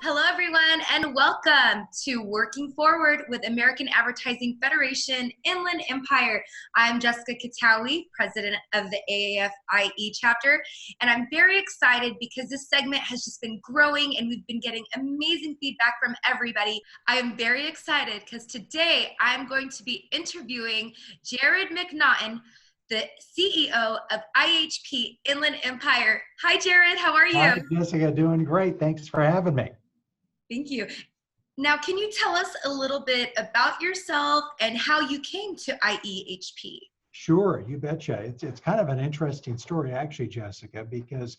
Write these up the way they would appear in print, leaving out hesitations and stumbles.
Hello, everyone, and welcome to Working Forward with American Advertising Federation Inland Empire. I'm Jessica Katawi, president of the AAFIE chapter, and I'm very excited because this segment has just been growing and we've been getting amazing feedback from everybody. I am very excited because today I'm going to be interviewing Jarrod McNaughton, the CEO of IEHP Inland Empire. Hi, Jarrod. How are you? Hi, Jessica. Doing great. Thanks for having me. Thank you. Now, can you tell us a little bit about yourself and how you came to IEHP? Sure, you betcha. It's kind of an interesting story, actually, Jessica, because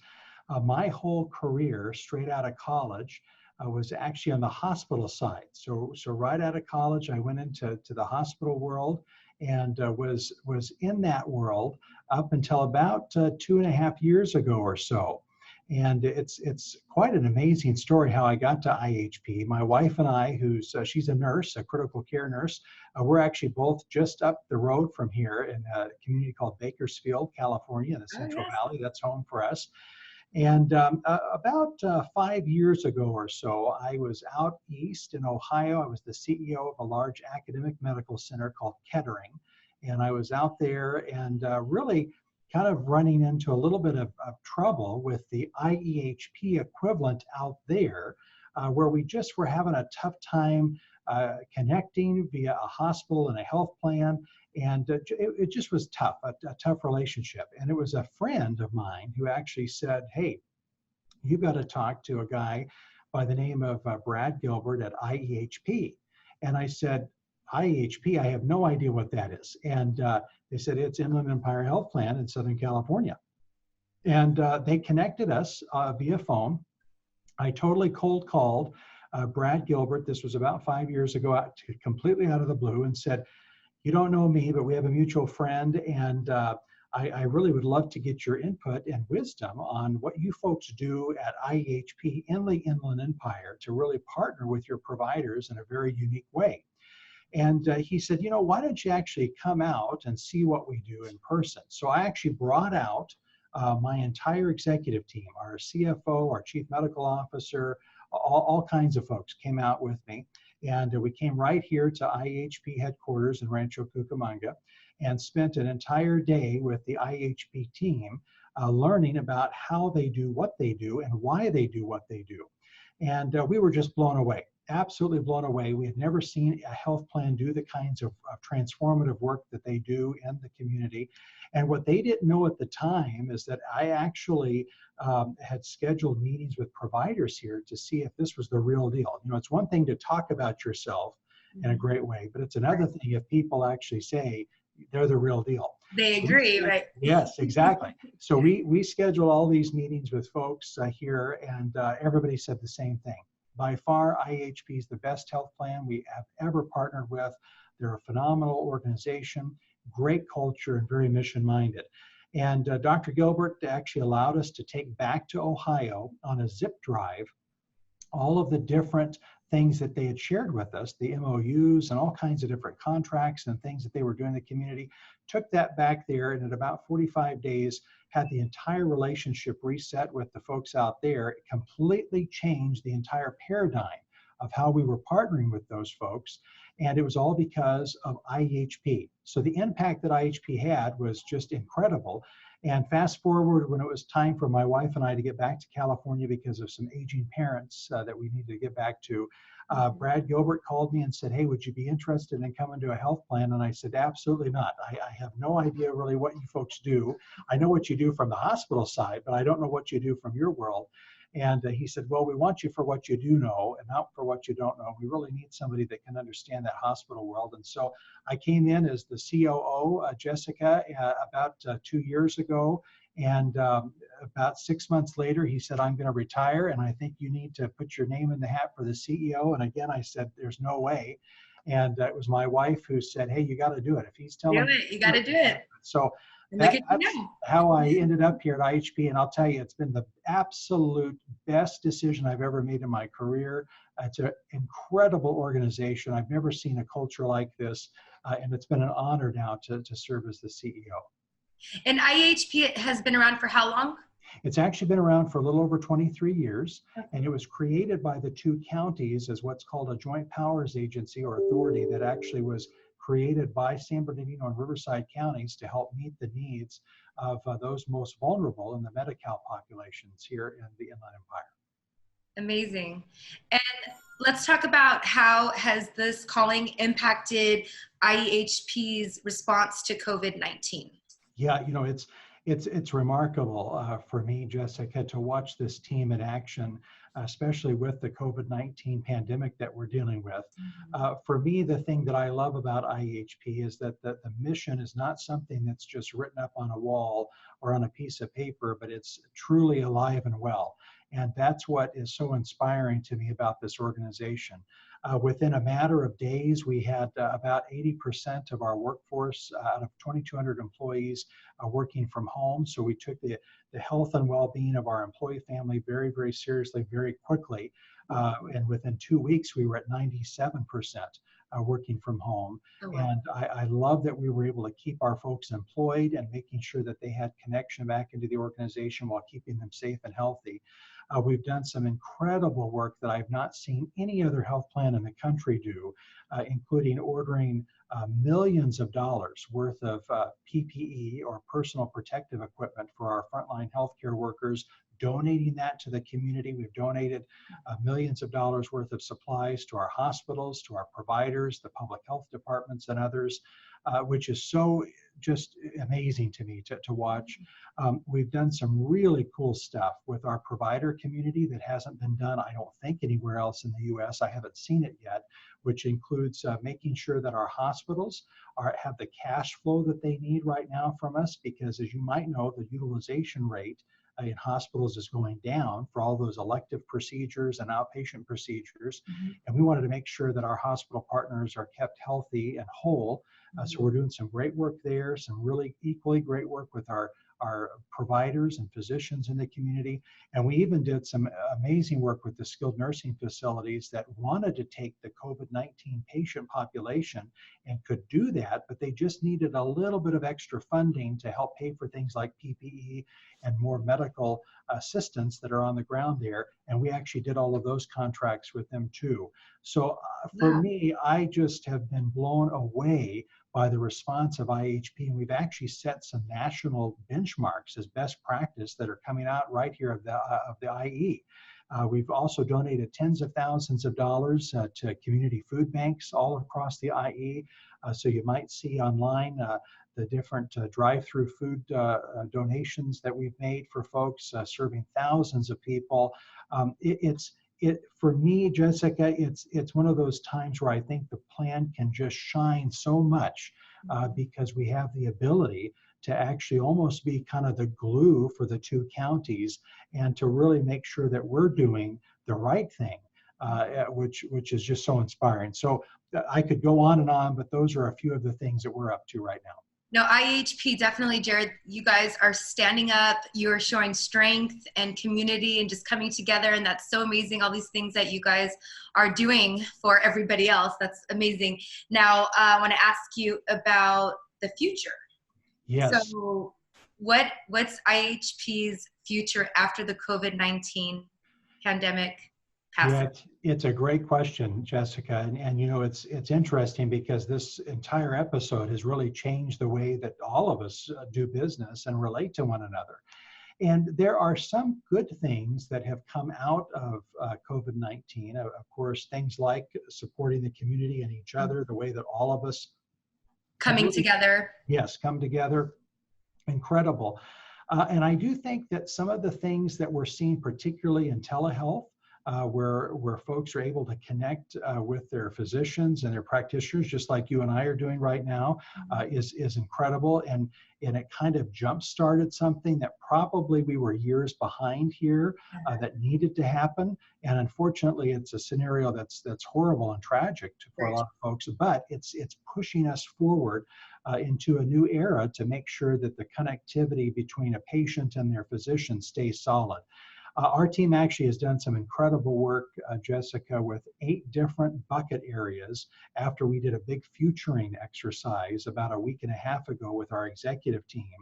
my whole career, straight out of college, was actually on the hospital side. So right out of college, I went into the hospital world and was in that world up until about 2.5 years ago or so. And it's quite an amazing story how I got to IEHP. My wife and I, she's a nurse, a critical care nurse, we're actually both just up the road from here in a community called Bakersfield, California, in the Central Valley. That's home for us. And about 5 years ago or so, I was out east in Ohio. I was the CEO of a large academic medical center called Kettering. And I was out there and really kind of running into a little bit of trouble with the IEHP equivalent out there, where we just were having a tough time connecting via a hospital and a health plan. And it just was tough, a tough relationship. And it was a friend of mine who actually said, hey, you've got to talk to a guy by the name of Brad Gilbert at IEHP. And I said, IEHP, I have no idea what that is. And they said, it's Inland Empire Health Plan in Southern California. And they connected us via phone. I totally cold called Brad Gilbert. This was about 5 years ago, completely out of the blue, and said, you don't know me, but we have a mutual friend, and I really would love to get your input and wisdom on what you folks do at IEHP in the Inland Empire to really partner with your providers in a very unique way. And he said, you know, why don't you actually come out and see what we do in person? So I actually brought out my entire executive team, our CFO, our chief medical officer, all kinds of folks came out with me. And we came right here to IEHP headquarters in Rancho Cucamonga and spent an entire day with the IEHP team learning about how they do what they do and why they do what they do. And we were just blown away. Absolutely blown away. We had never seen a health plan do the kinds of transformative work that they do in the community. And what they didn't know at the time is that I actually had scheduled meetings with providers here to see if this was the real deal. You know, it's one thing to talk about yourself in a great way, but it's another thing if people actually say they're the real deal. They agree, right? Yes, exactly. So we scheduled all these meetings with folks here, and everybody said the same thing. By far, IEHP is the best health plan we have ever partnered with. They're a phenomenal organization, great culture, and very mission-minded. And Dr. Gilbert actually allowed us to take back to Ohio on a zip drive all of the different things that they had shared with us, the MOUs and all kinds of different contracts and things that they were doing in the community, took that back there, and in about 45 days, had the entire relationship reset with the folks out there. It completely changed the entire paradigm of how we were partnering with those folks. And it was all because of IEHP. So the impact that IEHP had was just incredible. And fast forward, when it was time for my wife and I to get back to California because of some aging parents that we needed to get back to, Brad Gilbert called me and said, hey, would you be interested in coming to a health plan? And I said, absolutely not. I have no idea really what you folks do. I know what you do from the hospital side, but I don't know what you do from your world. And he said, well, we want you for what you do know and not for what you don't know. We really need somebody that can understand that hospital world. And so I came in as the COO, Jessica, about 2 years ago. And about 6 months later, he said, I'm going to retire, and I think you need to put your name in the hat for the CEO. And again, I said, there's no way. And it was my wife who said, hey, you got to do it. If he's telling you, you got to do it. So that's how I ended up here at IEHP. And I'll tell you, it's been the absolute best decision I've ever made in my career. It's an incredible organization. I've never seen a culture like this. And it's been an honor now to serve as the CEO. And IEHP has been around for how long? It's actually been around for a little over 23 years, and it was created by the two counties as what's called a joint powers agency or authority that actually was created by San Bernardino and Riverside counties to help meet the needs of those most vulnerable in the Medi-Cal populations here in the Inland Empire. Amazing. And let's talk about how has this calling impacted IEHP's response to COVID-19? Yeah, it's remarkable for me, Jessica, to watch this team in action, especially with the COVID-19 pandemic that we're dealing with. For me, the thing that I love about IEHP is that the mission is not something that's just written up on a wall or on a piece of paper, but it's truly alive and well. And that's what is so inspiring to me about this organization. Within a matter of days, we had about 80% of our workforce out of 2,200 employees working from home. So we took the health and well-being of our employee family very, very seriously, very quickly. And within 2 weeks, we were at 97% working from home. Oh, wow. And I love that we were able to keep our folks employed and making sure that they had connection back into the organization while keeping them safe and healthy. We've done some incredible work that I've not seen any other health plan in the country do, including ordering millions of dollars worth of PPE or personal protective equipment for our frontline healthcare workers, donating that to the community. We've donated millions of dollars worth of supplies to our hospitals, to our providers, the public health departments, and others, which is so just amazing to me to watch. We've done some really cool stuff with our provider community that hasn't been done, I don't think, anywhere else in the U.S. I haven't seen it yet, which includes making sure that our hospitals have the cash flow that they need right now from us, because as you might know, the utilization rate in hospitals is going down for all those elective procedures and outpatient procedures. And we wanted to make sure that our hospital partners are kept healthy and whole. So we're doing some great work there, some really equally great work with our providers and physicians in the community. And we even did some amazing work with the skilled nursing facilities that wanted to take the COVID-19 patient population and could do that, but they just needed a little bit of extra funding to help pay for things like PPE and more medical assistance that are on the ground there. And we actually did all of those contracts with them too. So for me, I just have been blown away by the response of IEHP, and we've actually set some national benchmarks as best practice that are coming out right here of the IE. We've also donated tens of thousands of dollars to community food banks all across the IE. So you might see online the different drive-through food donations that we've made for folks, serving thousands of people. For me, Jessica, it's one of those times where I think the plan can just shine so much because we have the ability to actually almost be kind of the glue for the two counties and to really make sure that we're doing the right thing, which is just so inspiring. So I could go on, but those are a few of the things that we're up to right now. No, IEHP, definitely, Jarrod, you guys are standing up, you're showing strength and community and just coming together, and that's so amazing, all these things that you guys are doing for everybody else. That's amazing. Now, I want to ask you about the future. Yes. So what's IEHP's future after the COVID-19 pandemic passes? Yeah, it's a great question, Jessica. And it's interesting because this entire episode has really changed the way that all of us do business and relate to one another. And there are some good things that have come out of COVID-19. Of course, things like supporting the community and each other, the way that all of us coming together. Yes, come together. Incredible. And I do think that some of the things that we're seeing, particularly in telehealth, where folks are able to connect with their physicians and their practitioners, just like you and I are doing right now, is incredible. And it kind of jump-started something that probably we were years behind here that needed to happen. And unfortunately, it's a scenario that's horrible and tragic for a lot of folks, but it's pushing us forward into a new era to make sure that the connectivity between a patient and their physician stays solid. Our team actually has done some incredible work, Jessica, with 8 different bucket areas after we did a big futuring exercise about a week and a half ago with our executive team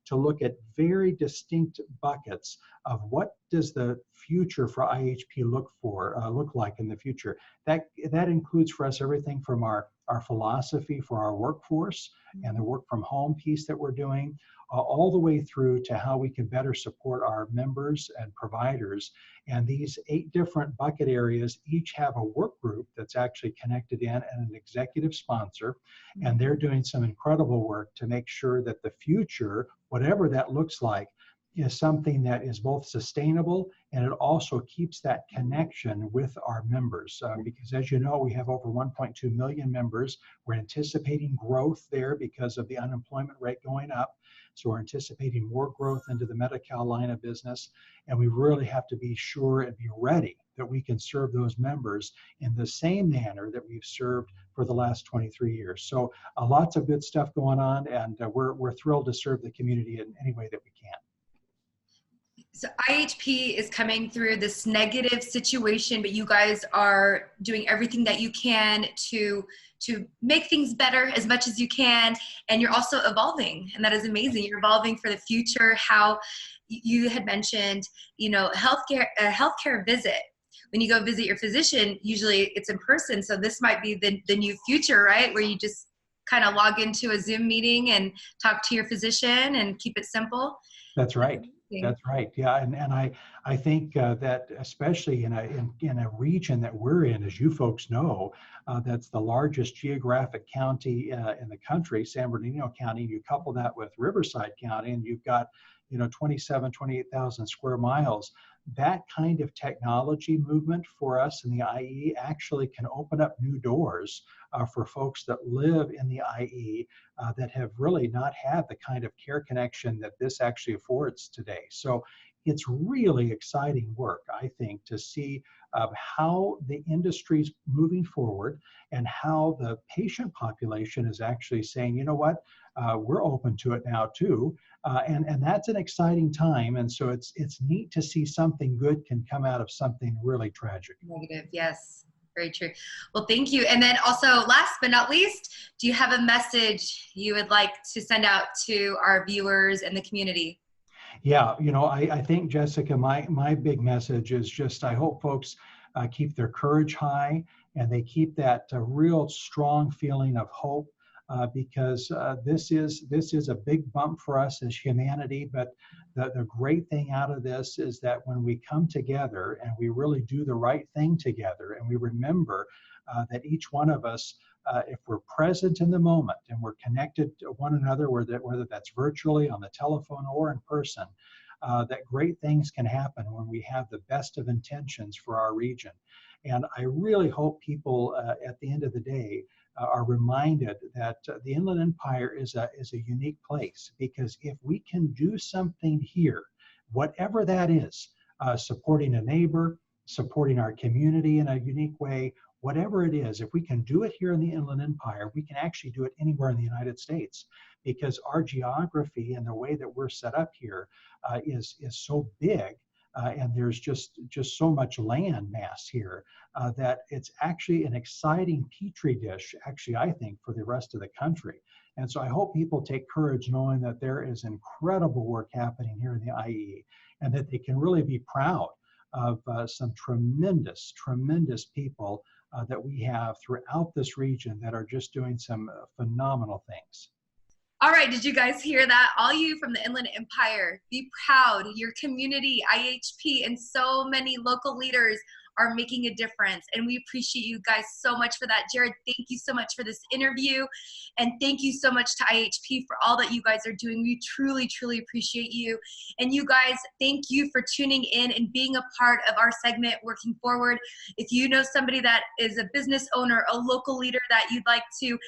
to look at very distinct buckets of what does the future for IHP look like in the future. That includes for us everything from our philosophy for our workforce and the work from home piece that we're doing, all the way through to how we can better support our members and providers. And these 8 different bucket areas each have a work group that's actually connected in and an executive sponsor. And they're doing some incredible work to make sure that the future, whatever that looks like, is something that is both sustainable and it also keeps that connection with our members. Because as you know, we have over 1.2 million members. We're anticipating growth there because of the unemployment rate going up. So we're anticipating more growth into the Medi-Cal line of business. And we really have to be sure and be ready that we can serve those members in the same manner that we've served for the last 23 years. So lots of good stuff going on, and we're thrilled to serve the community in any way that we can. So IHP is coming through this negative situation, but you guys are doing everything that you can to make things better as much as you can, and you're also evolving, and that is amazing. You're evolving for the future. How you had mentioned, you know, a healthcare visit. When you go visit your physician, usually it's in person. So this might be the new future, right? Where you just kind of log into a Zoom meeting and talk to your physician and keep it simple. That's right. That's right. Yeah, and I think that especially in a region that we're in, as you folks know, that's the largest geographic county in the country, San Bernardino County. You couple that with Riverside County, and you've got 28,000 square miles. That kind of technology movement for us in the IE actually can open up new doors for folks that live in the IE that have really not had the kind of care connection that this actually affords today. So it's really exciting work, I think, to see how the industry's moving forward and how the patient population is actually saying, you know what, we're open to it now too. And that's an exciting time. And so it's neat to see something good can come out of something really tragic. Negative, yes. Very true. Well, thank you. And then also, last but not least, do you have a message you would like to send out to our viewers and the community? Yeah, I think, Jessica, my big message is just I hope folks keep their courage high and they keep that real strong feeling of hope. Because this is a big bump for us as humanity, but the great thing out of this is that when we come together and we really do the right thing together, and we remember that each one of us, if we're present in the moment and we're connected to one another, whether that's virtually, on the telephone, or in person, that great things can happen when we have the best of intentions for our region. And I really hope people at the end of the day are reminded that the Inland Empire is a unique place, because if we can do something here, whatever that is, supporting a neighbor, supporting our community in a unique way, whatever it is, if we can do it here in the Inland Empire, we can actually do it anywhere in the United States, because our geography and the way that we're set up here is so big. And there's just so much land mass here that it's actually an exciting petri dish, actually, I think, for the rest of the country. And so I hope people take courage knowing that there is incredible work happening here in the IE, and that they can really be proud of some tremendous people that we have throughout this region that are just doing some phenomenal things. All right, did you guys hear that? All you from the Inland Empire, be proud. Your community, IHP, and so many local leaders are making a difference. And we appreciate you guys so much for that. Jarrod, thank you so much for this interview. And thank you so much to IHP for all that you guys are doing. We truly, truly appreciate you. And you guys, thank you for tuning in and being a part of our segment, Working Forward. If you know somebody that is a business owner, a local leader that you'd like to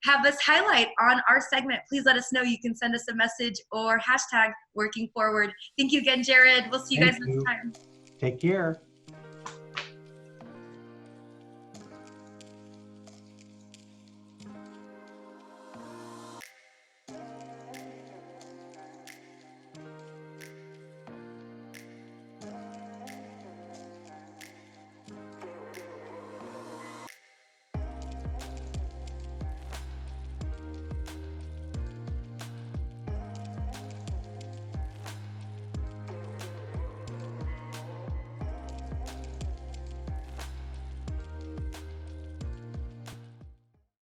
have us highlight on our segment, please let us know. You can send us a message or hashtag Working Forward. Thank you again, Jarrod. We'll see you guys next time. Take care.